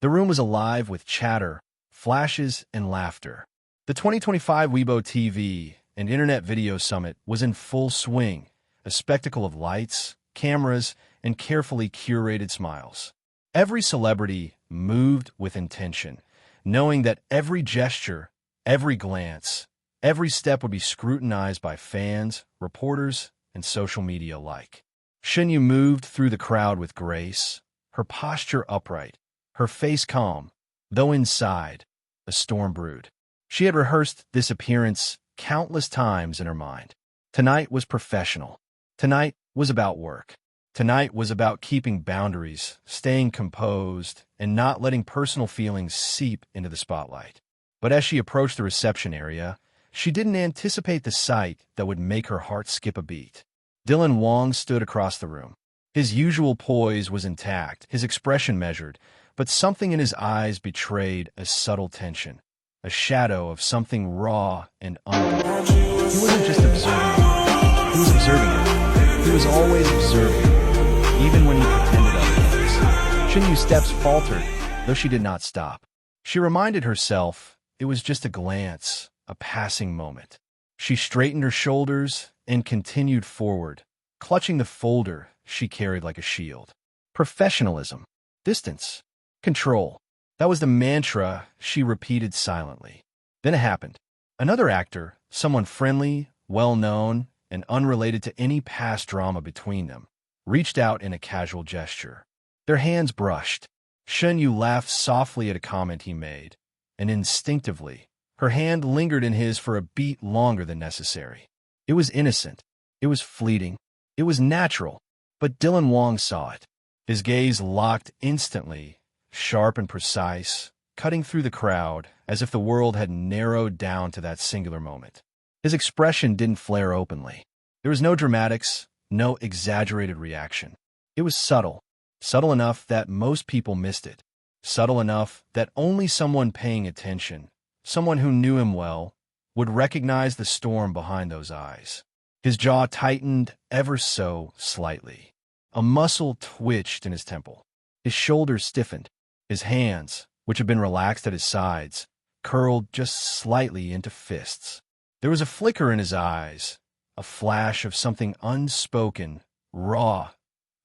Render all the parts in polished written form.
The room was alive with chatter, flashes, and laughter. The 2025 Weibo TV and Internet Video Summit was in full swing, a spectacle of lights, cameras, and carefully curated smiles. Every celebrity moved with intention, knowing that every gesture, every glance, every step would be scrutinized by fans, reporters, and social media alike. Shen Yue moved through the crowd with grace, her posture upright, her face calm, though inside, a storm brewed. She had rehearsed this appearance countless times in her mind. Tonight was professional. Tonight was about work. Tonight was about keeping boundaries, staying composed, and not letting personal feelings seep into the spotlight. But as she approached the reception area, she didn't anticipate the sight that would make her heart skip a beat. Wang stood across the room. His usual poise was intact, his expression measured, but something in his eyes betrayed a subtle tension, a shadow of something raw and unreal. He wasn't just observing her. He was observing her. He was always observing her, even when he pretended otherwise. Shen Yue's steps faltered, though she did not stop. She reminded herself it was just a glance, a passing moment. She straightened her shoulders and continued forward, clutching the folder she carried like a shield. Professionalism, distance, control. That was the mantra she repeated silently. Then it happened. Another actor, someone friendly, well-known, and unrelated to any past drama between them, reached out in a casual gesture. Their hands brushed. Shen Yue laughed softly at a comment he made, and instinctively, her hand lingered in his for a beat longer than necessary. It was innocent. It was fleeting. It was natural. But Wang saw it. His gaze locked instantly, sharp and precise, cutting through the crowd as if the world had narrowed down to that singular moment. His expression didn't flare openly. There was no dramatics, no exaggerated reaction. It was subtle, subtle enough that most people missed it, subtle enough that only someone paying attention, someone who knew him well, would recognize the storm behind those eyes. His jaw tightened ever so slightly. A muscle twitched in his temple. His shoulders stiffened. His hands, which had been relaxed at his sides, curled just slightly into fists. There was a flicker in his eyes, a flash of something unspoken, raw,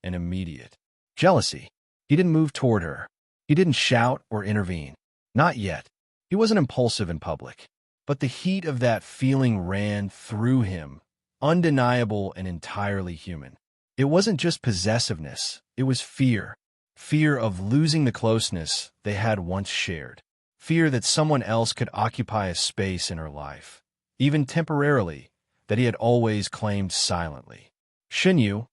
and immediate. Jealousy. He didn't move toward her. He didn't shout or intervene. Not yet. He wasn't impulsive in public. But the heat of that feeling ran through him, undeniable and entirely human. It wasn't just possessiveness, it was fear. Fear of losing the closeness they had once shared. Fear that someone else could occupy a space in her life, even temporarily, that he had always claimed silently. Shen Yue,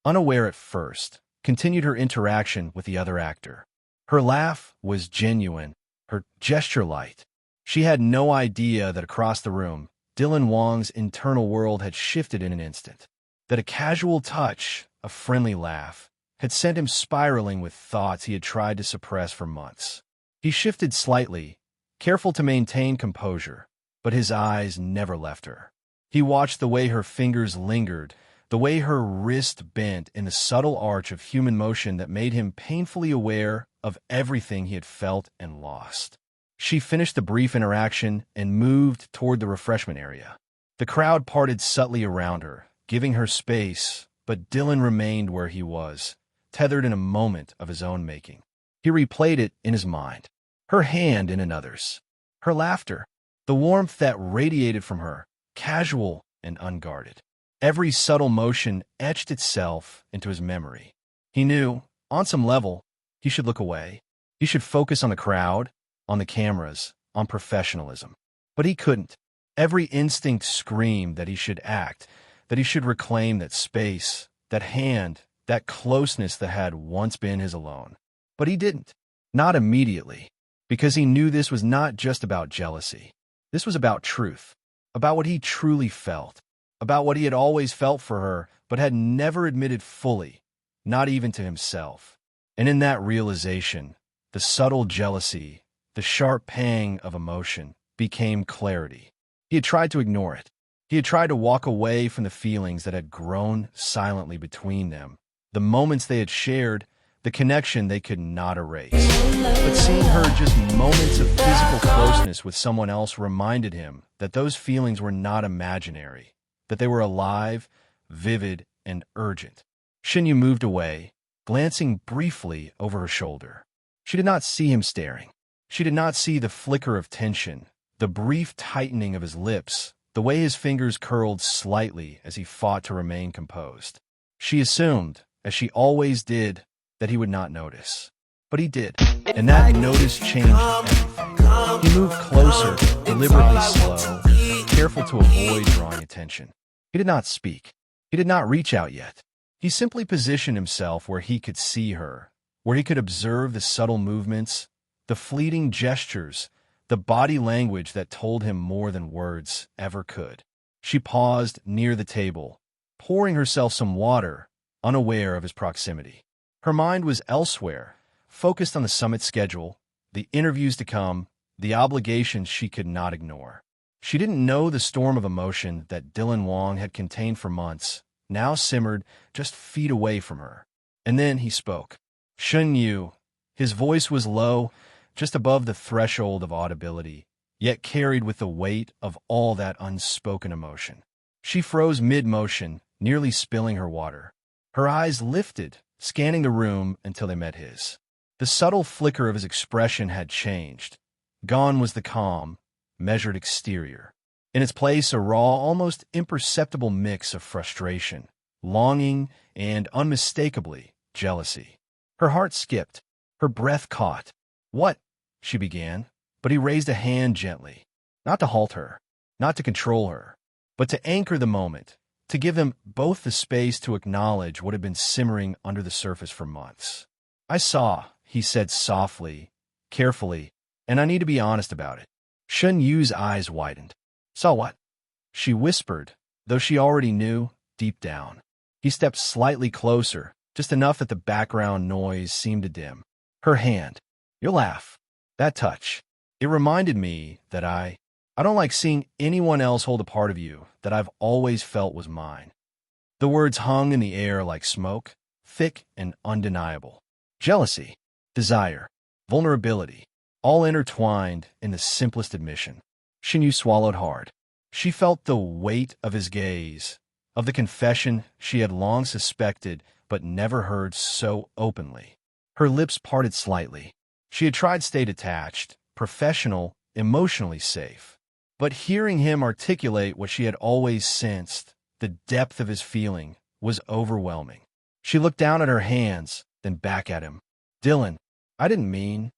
unaware at first, continued her interaction with the other actor. Her laugh was genuine, her gesture light. She had no idea that across the room, Wang's internal world had shifted in an instant. That a casual touch, a friendly laugh, had sent him spiraling with thoughts he had tried to suppress for months. He shifted slightly, careful to maintain composure, but his eyes never left her. He watched the way her fingers lingered, the way her wrist bent in the subtle arch of human motion that made him painfully aware of everything he had felt and lost. She finished the brief interaction and moved toward the refreshment area. The crowd parted subtly around her, giving her space, but Dylan remained where he was, tethered in a moment of his own making. He replayed it in his mind, her hand in another's, her laughter, the warmth that radiated from her, casual and unguarded. Every subtle motion etched itself into his memory. He knew, on some level, he should look away. He should focus on the crowd, on the cameras, on professionalism. But he couldn't. Every instinct screamed that he should act, that he should reclaim that space, that hand, that closeness that had once been his alone. But he didn't. Not immediately. Because he knew this was not just about jealousy. This was about truth. About what he truly felt. About what he had always felt for her, but had never admitted fully, not even to himself. And in that realization, the subtle jealousy, the sharp pang of emotion, became clarity. He had tried to ignore it. He had tried to walk away from the feelings that had grown silently between them, the moments they had shared, the connection they could not erase. But seeing her just moments of physical closeness with someone else reminded him that those feelings were not imaginary, that they were alive, vivid, and urgent. Shen Yue moved away, glancing briefly over her shoulder. She did not see him staring. She did not see the flicker of tension, the brief tightening of his lips, the way his fingers curled slightly as he fought to remain composed. She assumed, as she always did, that he would not notice. But he did, and that notice changed everything. He moved closer, deliberately slow, careful to avoid drawing attention. He did not speak. He did not reach out yet. He simply positioned himself where he could see her, where he could observe the subtle movements, the fleeting gestures, the body language that told him more than words ever could. She paused near the table, pouring herself some water, unaware of his proximity. Her mind was elsewhere, focused on the summit schedule, the interviews to come, the obligations she could not ignore. She didn't know the storm of emotion that Wang had contained for months, now simmered just feet away from her. And then he spoke. Shen Yue. His voice was low, just above the threshold of audibility, yet carried with the weight of all that unspoken emotion. She froze mid-motion, nearly spilling her water. Her eyes lifted, scanning the room until they met his. The subtle flicker of his expression had changed. Gone was the calm, measured exterior. In its place, a raw, almost imperceptible mix of frustration, longing, and, unmistakably, jealousy. Her heart skipped. Her breath caught. "What?" she began, but he raised a hand gently, not to halt her, not to control her, but to anchor the moment, to give them both the space to acknowledge what had been simmering under the surface for months. "I saw," he said softly, carefully, "and I need to be honest about it." Shen Yu's eyes widened. "Saw what?" she whispered, though she already knew, deep down. He stepped slightly closer, just enough that the background noise seemed to dim. Her hand. "You'll laugh. That touch. It reminded me that I don't like seeing anyone else hold a part of you that I've always felt was mine." The words hung in the air like smoke, thick and undeniable. Jealousy, desire, vulnerability, all intertwined in the simplest admission. Shen Yue swallowed hard. She felt the weight of his gaze, of the confession she had long suspected but never heard so openly. Her lips parted slightly. She had tried to stay detached, professional, emotionally safe. But hearing him articulate what she had always sensed, the depth of his feeling, was overwhelming. She looked down at her hands, then back at him. "Dylan, I didn't mean..."